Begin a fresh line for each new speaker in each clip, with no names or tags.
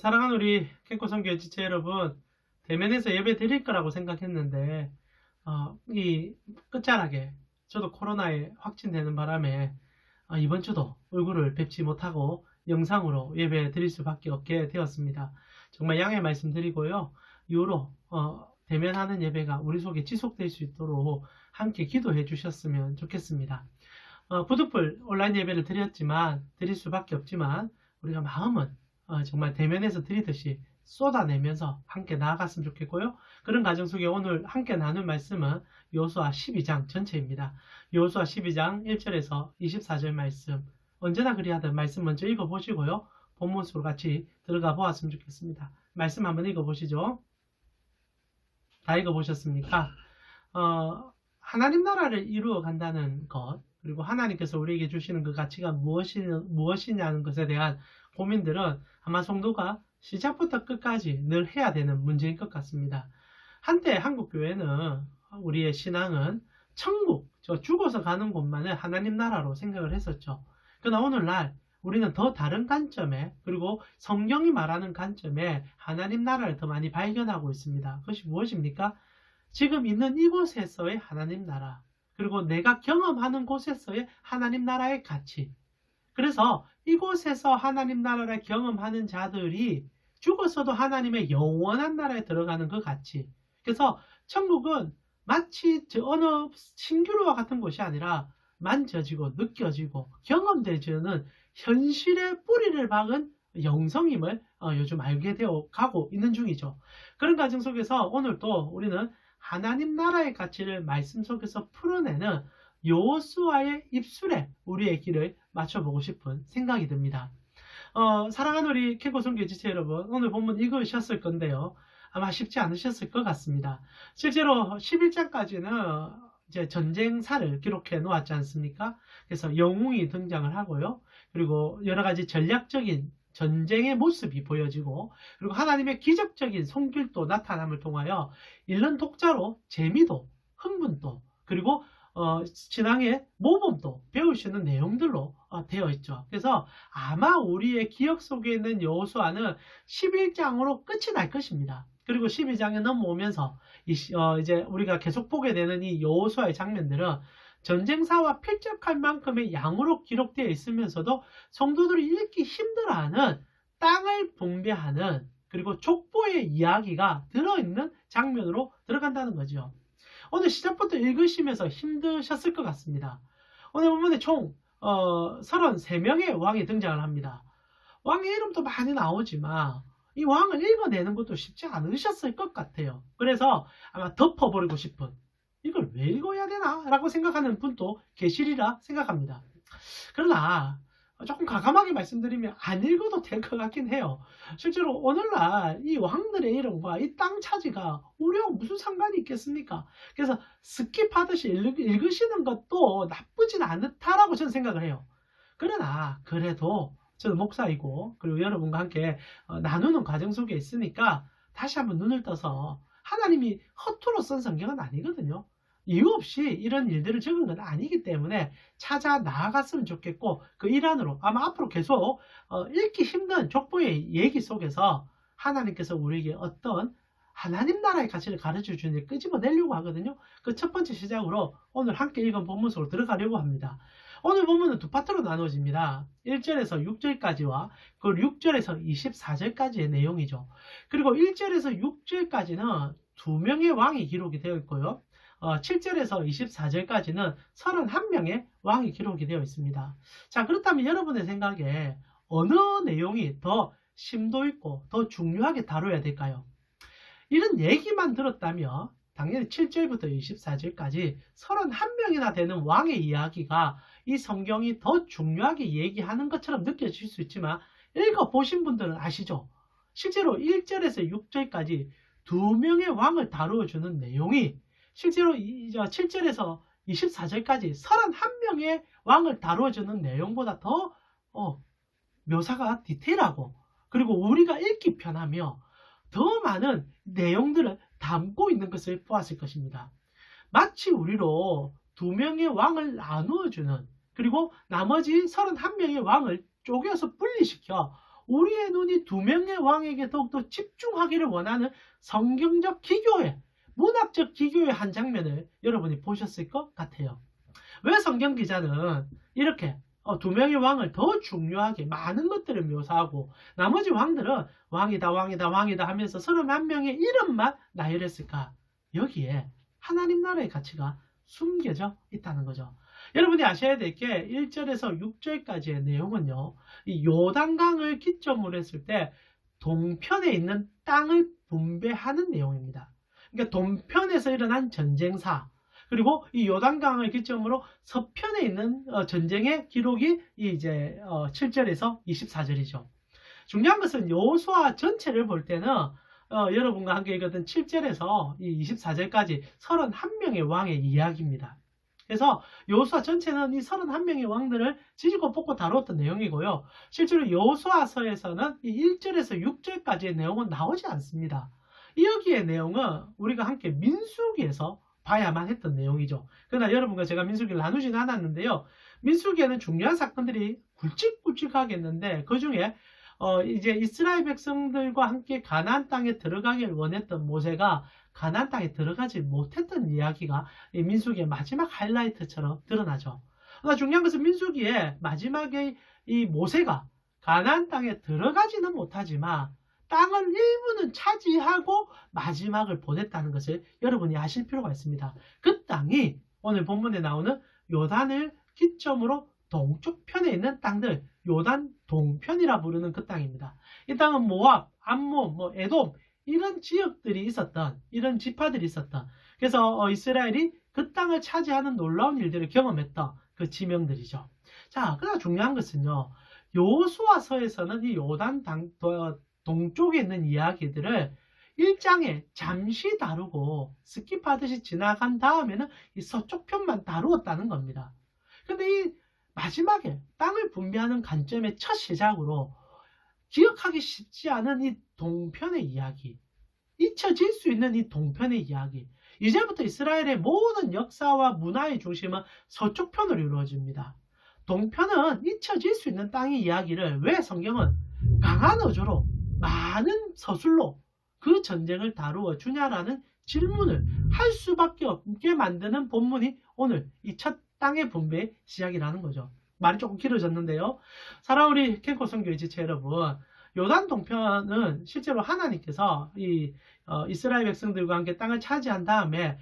사랑하는 우리 캠코선교 지체 여러분, 대면에서 예배 드릴 거라고 생각했는데 이 끝자락에 저도 코로나에 확진되는 바람에 이번 주도 얼굴을 뵙지 못하고 영상으로 예배 드릴 수밖에 없게 되었습니다. 정말 양해 말씀드리고요. 이후로 대면하는 예배가 우리 속에 지속될 수 있도록 함께 기도해 주셨으면 좋겠습니다. 부득불 온라인 예배를 드릴 수밖에 없지만 우리가 마음은 정말 대면에서 드리듯이 쏟아내면서 함께 나아갔으면 좋겠고요. 그런 과정 속에 오늘 함께 나눌 말씀은 여호수아 12장 전체입니다. 여호수아 12장 1절에서 24절 말씀, 언제나 그리하던 말씀 먼저 읽어보시고요. 본문 속으로 같이 들어가 보았으면 좋겠습니다. 말씀 한번 읽어보시죠. 다 읽어보셨습니까? 하나님 나라를 이루어 간다는 것, 그리고 하나님께서 우리에게 주시는 그 가치가 무엇이냐는 것에 대한 고민들은 아마 성도가 시작부터 끝까지 늘 해야 되는 문제인 것 같습니다. 한때 한국교회는 우리의 신앙은 천국, 죽어서 가는 곳만을 하나님 나라로 생각을 했었죠. 그러나 오늘날 우리는 더 다른 관점에, 그리고 성경이 말하는 관점에 하나님 나라를 더 많이 발견하고 있습니다. 그것이 무엇입니까? 지금 있는 이곳에서의 하나님 나라, 그리고 내가 경험하는 곳에서의 하나님 나라의 가치. 그래서 이곳에서 하나님 나라를 경험하는 자들이 죽어서도 하나님의 영원한 나라에 들어가는 그 가치. 그래서 천국은 마치 어느 신기루와 같은 곳이 아니라 만져지고 느껴지고 경험되지는 현실의 뿌리를 박은 영성임을 요즘 알게 되어 가고 있는 중이죠. 그런 과정 속에서 오늘도 우리는 하나님 나라의 가치를 말씀 속에서 풀어내는 여호수아의 입술에 우리의 길을 맞춰보고 싶은 생각이 듭니다. 사랑하는 우리 캠코선교 지체 여러분, 오늘 본문 읽으셨을 건데요. 아마 쉽지 않으셨을 것 같습니다. 실제로 11장까지는 이제 전쟁사를 기록해 놓았지 않습니까? 그래서 영웅이 등장을 하고요. 그리고 여러 가지 전략적인 전쟁의 모습이 보여지고, 그리고 하나님의 기적적인 손길도 나타남을 통하여 읽는 독자로 재미도, 흥분도, 그리고 신앙의 모범도 배울 수 있는 내용들로 되어 있죠. 그래서 아마 우리의 기억 속에 있는 여호수아는 11장으로 끝이 날 것입니다. 그리고 12장에 넘어오면서 이제 우리가 계속 보게 되는 이 여호수아의 장면들은 전쟁사와 필적할 만큼의 양으로 기록되어 있으면서도 성도들이 읽기 힘들어하는 땅을 분배하는, 그리고 족보의 이야기가 들어있는 장면으로 들어간다는 거죠. 오늘 시작부터 읽으시면서 힘드셨을 것 같습니다. 오늘 본문에 총 33명의 왕이 등장을 합니다. 왕의 이름도 많이 나오지만 이 왕을 읽어내는 것도 쉽지 않으셨을 것 같아요. 그래서 아마 덮어버리고 싶은, 이걸 왜 읽어야 되나? 라고 생각하는 분도 계시리라 생각합니다. 그러나 조금 과감하게 말씀드리면 안 읽어도 될 것 같긴 해요. 실제로 오늘날 이 왕들의 이름과 이 땅 차지가 우리하고 무슨 상관이 있겠습니까? 그래서 스킵하듯이 읽으시는 것도 나쁘진 않다라고 저는 생각을 해요. 그러나 그래도 저는 목사이고, 그리고 여러분과 함께 나누는 과정 속에 있으니까 다시 한번 눈을 떠서, 하나님이 허투루 쓴 성경은 아니거든요. 이유 없이 이런 일들을 적은 건 아니기 때문에 찾아 나아갔으면 좋겠고, 그 일환으로 아마 앞으로 계속 읽기 힘든 족보의 얘기 속에서 하나님께서 우리에게 어떤 하나님 나라의 가치를 가르쳐 주는 일 끄집어내려고 하거든요. 그 첫 번째 시작으로 오늘 함께 읽은 본문 속으로 들어가려고 합니다. 오늘 본문은 두 파트로 나누어집니다. 1절에서 6절까지와 그 6절에서 24절까지의 내용이죠. 그리고 1절에서 6절까지는 두 명의 왕이 기록이 되어 있고요. 7절에서 24절까지는 31명의 왕이 기록이 되어 있습니다. 자, 그렇다면 여러분의 생각에 어느 내용이 더 심도 있고 더 중요하게 다뤄야 될까요? 이런 얘기만 들었다면 당연히 7절부터 24절까지 31명이나 되는 왕의 이야기가 이 성경이 더 중요하게 얘기하는 것처럼 느껴질 수 있지만, 읽어보신 분들은 아시죠? 실제로 1절에서 6절까지 두 명의 왕을 다루어주는 내용이 실제로 7절에서 24절까지 31명의 왕을 다루어주는 내용보다 더 묘사가 디테일하고, 그리고 우리가 읽기 편하며 더 많은 내용들을 담고 있는 것을 보았을 것입니다. 마치 우리로 두 명의 왕을 나누어주는, 그리고 나머지 31명의 왕을 쪼개서 분리시켜 우리의 눈이 두 명의 왕에게 더욱더 집중하기를 원하는 성경적 기교의, 문학적 기교의 한 장면을 여러분이 보셨을 것 같아요. 왜 성경 기자는 이렇게 두 명의 왕을 더 중요하게 많은 것들을 묘사하고 나머지 왕들은 왕이다 왕이다 왕이다 하면서 31명의 이름만 나열했을까? 여기에 하나님 나라의 가치가 숨겨져 있다는 거죠. 여러분이 아셔야 될 게 1절에서 6절까지의 내용은요, 이 요단강을 기점으로 했을 때 동편에 있는 땅을 분배하는 내용입니다. 그러니까 동편에서 일어난 전쟁사, 그리고 이 요단강을 기점으로 서편에 있는 전쟁의 기록이 이제 7절에서 24절이죠. 중요한 것은 여호수아 전체를 볼 때는 여러분과 함께 읽었던 7절에서 24절까지 31명의 왕의 이야기입니다. 그래서 여호수아 전체는 이 31명의 왕들을 지지고 뽑고 다루었던 내용이고요. 실제로 여호수아서에서는 이 1절에서 6절까지의 내용은 나오지 않습니다. 여기의 내용은 우리가 함께 민수기에서 봐야만 했던 내용이죠. 그러나 여러분과 제가 민수기를 나누진 않았는데요. 민수기에는 중요한 사건들이 굵직굵직하겠는데 그 중에 이제 이스라엘 백성들과 함께 가나안 땅에 들어가길 원했던 모세가 가나안 땅에 들어가지 못했던 이야기가 이 민수기의 마지막 하이라이트처럼 드러나죠. 그러나 중요한 것은 민수기의 마지막에 이 모세가 가나안 땅에 들어가지는 못하지만 땅을 일부는 차지하고 마지막을 보냈다는 것을 여러분이 아실 필요가 있습니다. 그 땅이 오늘 본문에 나오는 요단을 기점으로 동쪽 편에 있는 땅들, 요단 동편이라 부르는 그 땅입니다. 이 땅은 모압, 암몬, 에돔 이런 지역들이 있었던, 이런 지파들이 있었던, 그래서 이스라엘이 그 땅을 차지하는 놀라운 일들을 경험했던 그 지명들이죠. 자, 그러나 중요한 것은요, 여호수아서에서는 이 요단 동쪽에 있는 이야기들을 1장에 잠시 다루고 스킵하듯이 지나간 다음에는 이 서쪽 편만 다루었다는 겁니다. 근데 이 마지막에 땅을 분배하는 관점의 첫 시작으로 기억하기 쉽지 않은 이 동편의 이야기, 잊혀질 수 있는 이 동편의 이야기, 이제부터 이스라엘의 모든 역사와 문화의 중심은 서쪽 편으로 이루어집니다. 동편은 잊혀질 수 있는 땅의 이야기를 왜 성경은 강한 어조로 많은 서술로 그 전쟁을 다루어 주냐라는 질문을 할 수밖에 없게 만드는 본문이 오늘 이 첫 땅의 분배의 시작이라는 거죠. 말이 조금 길어졌는데요. 사랑하는 우리 캠코 선교회 지체 여러분, 요단 동편은 실제로 하나님께서 이스라엘 백성들과 함께 땅을 차지한 다음에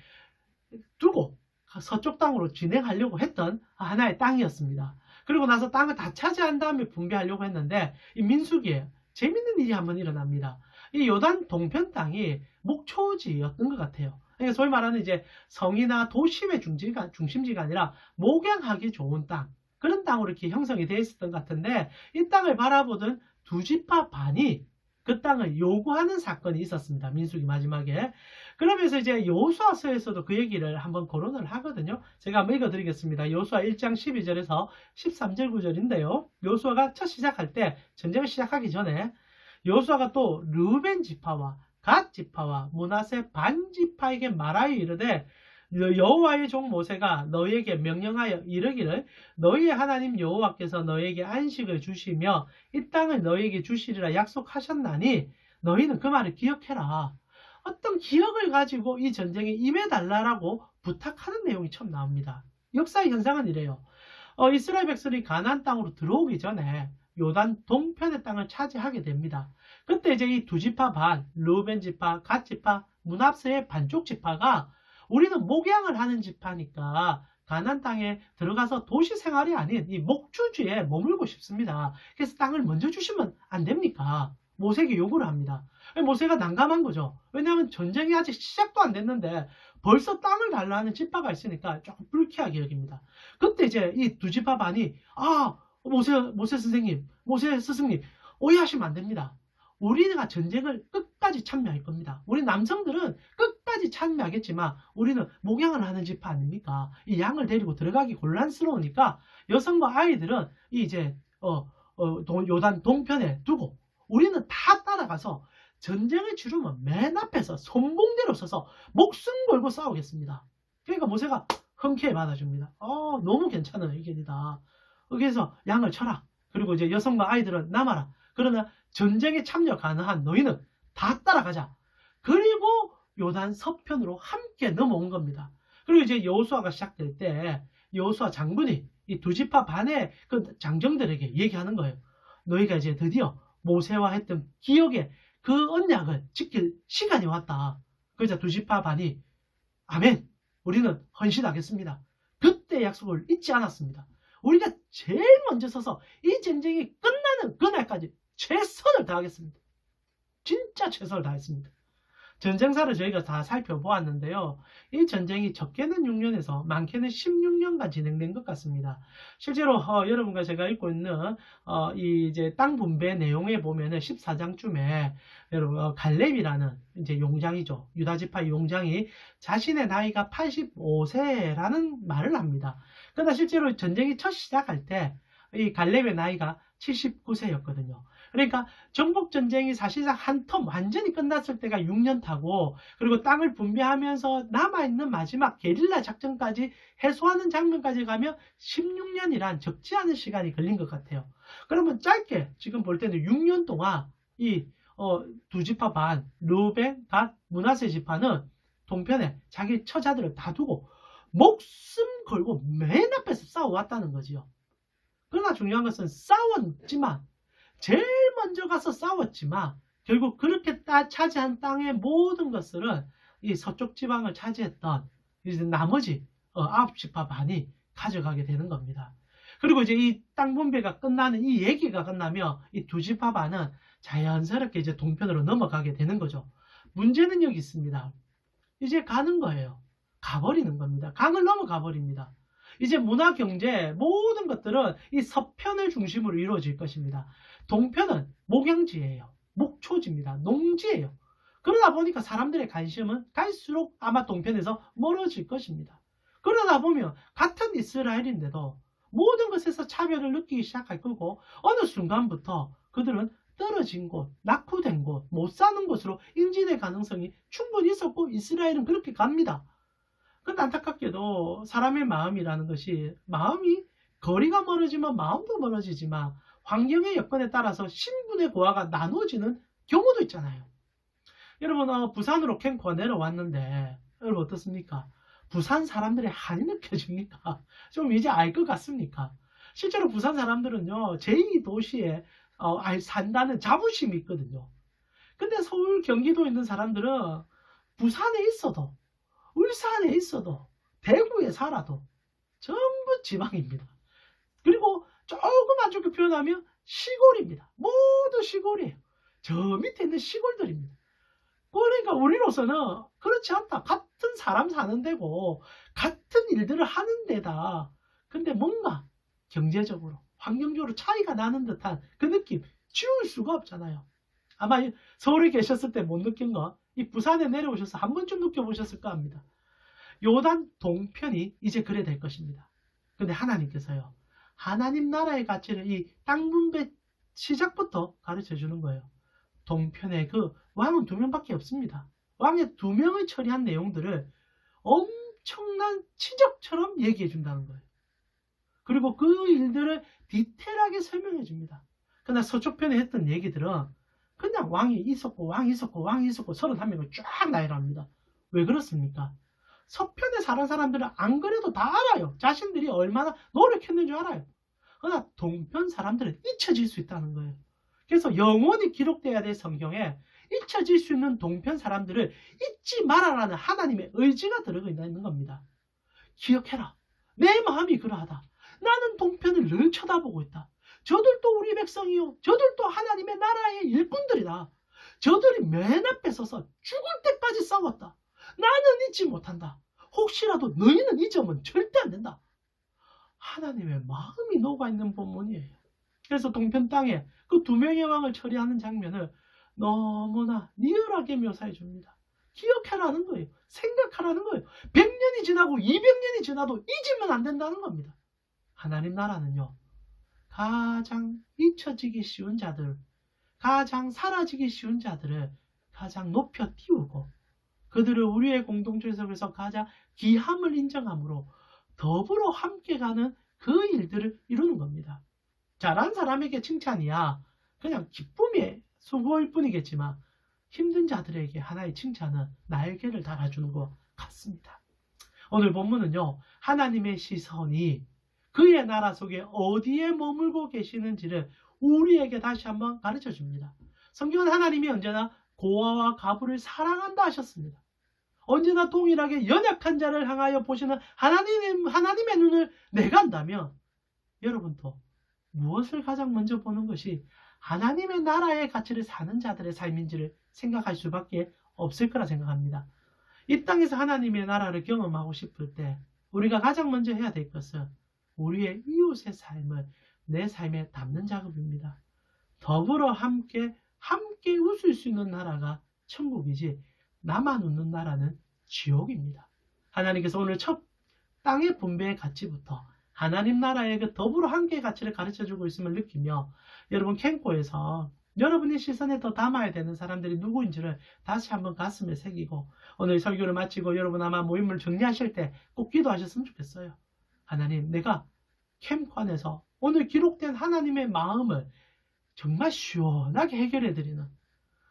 두고 서쪽 땅으로 진행하려고 했던 하나의 땅이었습니다. 그리고 나서 땅을 다 차지한 다음에 분배하려고 했는데 이 민수기에 재밌는 일이 한번 일어납니다. 이 요단 동편 땅이 목초지였던 것 같아요. 그러니까 소위 말하는 이제 성이나 도심의 중심지가 아니라 목양하기 좋은 땅, 그런 땅으로 이렇게 형성이 되어 있었던 것 같은데 이 땅을 바라보던 두 지파 반이 그 땅을 요구하는 사건이 있었습니다. 민수기 마지막에. 그러면서 이제 여호수아서에서도 그 얘기를 한번 거론을 하거든요. 제가 한번 읽어드리겠습니다. 여호수아 1장 12절에서 13절 9절인데요. 여호수아가 첫 시작할 때, 전쟁을 시작하기 전에 여호수아가 또 르벤 지파와 갓 지파와 므낫세 반 지파에게 말하여 이르되 여호와의 종 모세가 너희에게 명령하여 이르기를 너희의 하나님 여호와께서 너희에게 안식을 주시며 이 땅을 너희에게 주시리라 약속하셨나니 너희는 그 말을 기억해라. 어떤 기억을 가지고 이 전쟁에 임해달라고 부탁하는 내용이 처음 나옵니다. 역사의 현상은 이래요. 이스라엘 백성이 가나안 땅으로 들어오기 전에 요단 동편의 땅을 차지하게 됩니다. 그때 이제 이 두 지파 반, 르우벤 지파, 갓 지파, 므낫세의 반쪽 지파가 우리는 목양을 하는 지파니까 가나안 땅에 들어가서 도시 생활이 아닌 이 목주지에 머물고 싶습니다. 그래서 땅을 먼저 주시면 안 됩니까? 모세에게 요구를 합니다. 모세가 난감한 거죠. 왜냐하면 전쟁이 아직 시작도 안 됐는데 벌써 땅을 달라는 지파가 있으니까 조금 불쾌하게 여깁니다. 그때 이제 이 두 지파 반이 모세 선생님, 모세 스승님 오해하시면 안 됩니다. 우리가 전쟁을 끝까지 참여할 겁니다. 우리 남성들은 끝까지 참여하겠지만 우리는 목양을 하는 지파 아닙니까? 이 양을 데리고 들어가기 곤란스러우니까 여성과 아이들은 이제 요단 동편에 두고 우리는 다 따라가서 전쟁을 치르면 맨 앞에서 선봉대로 서서 목숨 걸고 싸우겠습니다. 그러니까 모세가 흔쾌히 받아줍니다. 너무 괜찮은 의견이다. 그래서 양을 쳐라. 그리고 이제 여성과 아이들은 남아라. 그러나 전쟁에 참여 가능한 너희는 다 따라가자. 그리고 요단 서편으로 함께 넘어온 겁니다. 그리고 이제 여호수아가 시작될 때 여호수아 장군이 이 두 지파 반의 그 장정들에게 얘기하는 거예요. 너희가 이제 드디어 모세와 했던 기억의 그 언약을 지킬 시간이 왔다. 그러자 두 지파 반이 아멘, 우리는 헌신하겠습니다. 그때 약속을 잊지 않았습니다. 우리가 제일 먼저 서서 이 전쟁이 끝나는 그날까지 최선을 다하겠습니다. 진짜 최선을 다했습니다. 전쟁사를 저희가 다 살펴보았는데요. 이 전쟁이 적게는 6년에서 많게는 16년간 진행된 것 같습니다. 실제로 여러분과 제가 읽고 있는 이 이제 땅 분배 내용에 보면은 14장쯤에 여러분 갈렙이라는 이제 용장이죠. 유다 지파 용장이 자신의 나이가 85세라는 말을 합니다. 그러나 실제로 전쟁이 첫 시작할 때 이 갈렙의 나이가 79세였거든요. 그러니까 정복전쟁이 사실상 한 텀 완전히 끝났을 때가 6년 타고, 그리고 땅을 분배하면서 남아있는 마지막 게릴라 작전까지 해소하는 장면까지 가면 16년이란 적지 않은 시간이 걸린 것 같아요. 그러면 짧게 지금 볼 때는 6년 동안 이 두 지파 반, 르우벤, 갓, 므낫세 지파는 동편에 자기 처자들을 다 두고 목숨 걸고 맨 앞에서 싸워왔다는 거지요. 그러나 중요한 것은 싸웠지만, 제일 먼저 가서 싸웠지만 결국 그렇게 차지한 땅의 모든 것들은 이 서쪽 지방을 차지했던 이제 나머지 9지파 반이 가져가게 되는 겁니다. 그리고 이제 이 땅 분배가 끝나는 이 얘기가 끝나면 이 두 지파 반은 자연스럽게 이제 동편으로 넘어가게 되는 거죠. 문제는 여기 있습니다. 이제 가는 거예요. 가버리는 겁니다. 강을 넘어가 버립니다. 이제 문화, 경제 모든 것들은 이 서편을 중심으로 이루어질 것입니다. 동편은 목양지예요. 목초지입니다. 농지예요. 그러다 보니까 사람들의 관심은 갈수록 아마 동편에서 멀어질 것입니다. 그러다 보면 같은 이스라엘인데도 모든 것에서 차별을 느끼기 시작할 거고, 어느 순간부터 그들은 떨어진 곳, 낙후된 곳, 못 사는 곳으로 인지될 가능성이 충분히 있었고, 이스라엘은 그렇게 갑니다. 근데 안타깝게도 사람의 마음이라는 것이, 마음이 거리가 멀어지면 마음도 멀어지지만 환경의 여건에 따라서 신분의 고하가 나누어지는 경우도 있잖아요. 여러분 부산으로 캠프가 내려왔는데 여러분 어떻습니까? 부산 사람들의 한이 느껴집니까? 좀 이제 알 것 같습니까? 실제로 부산 사람들은요, 제2도시에 산다는 자부심이 있거든요. 근데 서울, 경기도에 있는 사람들은 부산에 있어도, 울산에 있어도, 대구에 살아도 전부 지방입니다. 그리고 조금 안 좋게 표현하면 시골입니다. 모두 시골이에요. 저 밑에 있는 시골들입니다. 그러니까 우리로서는 그렇지 않다. 같은 사람 사는 데고 같은 일들을 하는 데다. 근데 뭔가 경제적으로, 환경적으로 차이가 나는 듯한 그 느낌 지울 수가 없잖아요. 아마 서울에 계셨을 때 못 느낀 거 이 부산에 내려오셔서 한 번쯤 느껴보셨을까 합니다. 요단 동편이 이제 그래 될 것입니다. 근데 하나님께서요, 하나님 나라의 가치를 이 땅 분배 시작부터 가르쳐 주는 거예요. 동편에 그 왕은 2명밖에 없습니다. 왕의 2명을 처리한 내용들을 엄청난 치적처럼 얘기해 준다는 거예요. 그리고 그 일들을 디테일하게 설명해 줍니다. 그러나 서쪽편에 했던 얘기들은 그냥 왕이 있었고 왕이 있었고 왕이 있었고 31명을 쫙 나열합니다. 왜 그렇습니까? 서편에 사는 사람들은 안 그래도 다 알아요. 자신들이 얼마나 노력했는지 알아요. 그러나 동편 사람들은 잊혀질 수 있다는 거예요. 그래서 영원히 기록돼야 될 성경에 잊혀질 수 있는 동편 사람들을 잊지 말아라는 하나님의 의지가 들어가 있는 겁니다. 기억해라. 내 마음이 그러하다. 나는 동편을 늘 쳐다보고 있다. 저들도 우리 백성이요. 저들도 하나님의 나라의 일꾼들이다. 저들이 맨 앞에 서서 죽을 때까지 싸웠다. 나는 잊지 못한다. 혹시라도 너희는 잊으면 절대 안 된다. 하나님의 마음이 녹아있는 본문이에요. 그래서 동편 땅에 그 2명의 왕을 처리하는 장면을 너무나 리얼하게 묘사해 줍니다. 기억하라는 거예요. 생각하라는 거예요. 100년이 지나고 200년이 지나도 잊으면 안 된다는 겁니다. 하나님 나라는요, 가장 잊혀지기 쉬운 자들, 가장 사라지기 쉬운 자들을 가장 높여 띄우고 그들을 우리의 공동체 속에서 가장 귀함을 인정함으로 더불어 함께 가는 그 일들을 이루는 겁니다. 잘한 사람에게 칭찬이야. 그냥 기쁨의 수고일 뿐이겠지만 힘든 자들에게 하나의 칭찬은 날개를 달아주는 것 같습니다. 오늘 본문은요, 하나님의 시선이 그의 나라 속에 어디에 머물고 계시는지를 우리에게 다시 한번 가르쳐 줍니다. 성경은 하나님이 언제나 고아와 과부를 사랑한다 하셨습니다. 언제나 동일하게 연약한 자를 향하여 보시는 하나님의 눈을 내가 한다면 여러분도 무엇을 가장 먼저 보는 것이 하나님의 나라의 가치를 사는 자들의 삶인지를 생각할 수밖에 없을 거라 생각합니다. 이 땅에서 하나님의 나라를 경험하고 싶을 때 우리가 가장 먼저 해야 될 것은 우리의 이웃의 삶을 내 삶에 담는 작업입니다. 더불어 함께 웃을 수 있는 나라가 천국이지 나만 웃는 나라는 지옥입니다. 하나님께서 오늘 첫 땅의 분배의 가치부터 하나님 나라의 그 더불어 함께의 가치를 가르쳐주고 있음을 느끼며 여러분 캠코에서 여러분의 시선에 더 담아야 되는 사람들이 누구인지를 다시 한번 가슴에 새기고 오늘 설교를 마치고 여러분 아마 모임을 정리하실 때 꼭 기도하셨으면 좋겠어요. 하나님, 내가 캠코 안에서 오늘 기록된 하나님의 마음을 정말 시원하게 해결해드리는,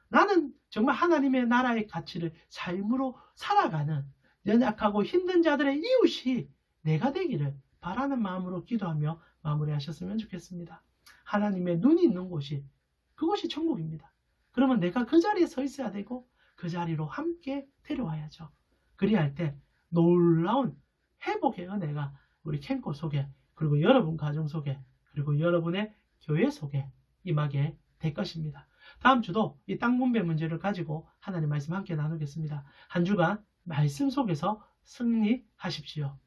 나는 정말 하나님의 나라의 가치를 삶으로 살아가는 연약하고 힘든 자들의 이웃이 내가 되기를 바라는 마음으로 기도하며 마무리하셨으면 좋겠습니다. 하나님의 눈이 있는 곳이 그것이 천국입니다. 그러면 내가 그 자리에 서 있어야 되고 그 자리로 함께 데려와야죠. 그리할 때 놀라운 회복의 은혜가 우리 캠코 속에, 그리고 여러분 가정 속에, 그리고 여러분의 교회 속에 임하게 될 것입니다. 다음 주도 이 땅 분배 문제를 가지고 하나님 말씀 함께 나누겠습니다. 한 주간 말씀 속에서 승리하십시오.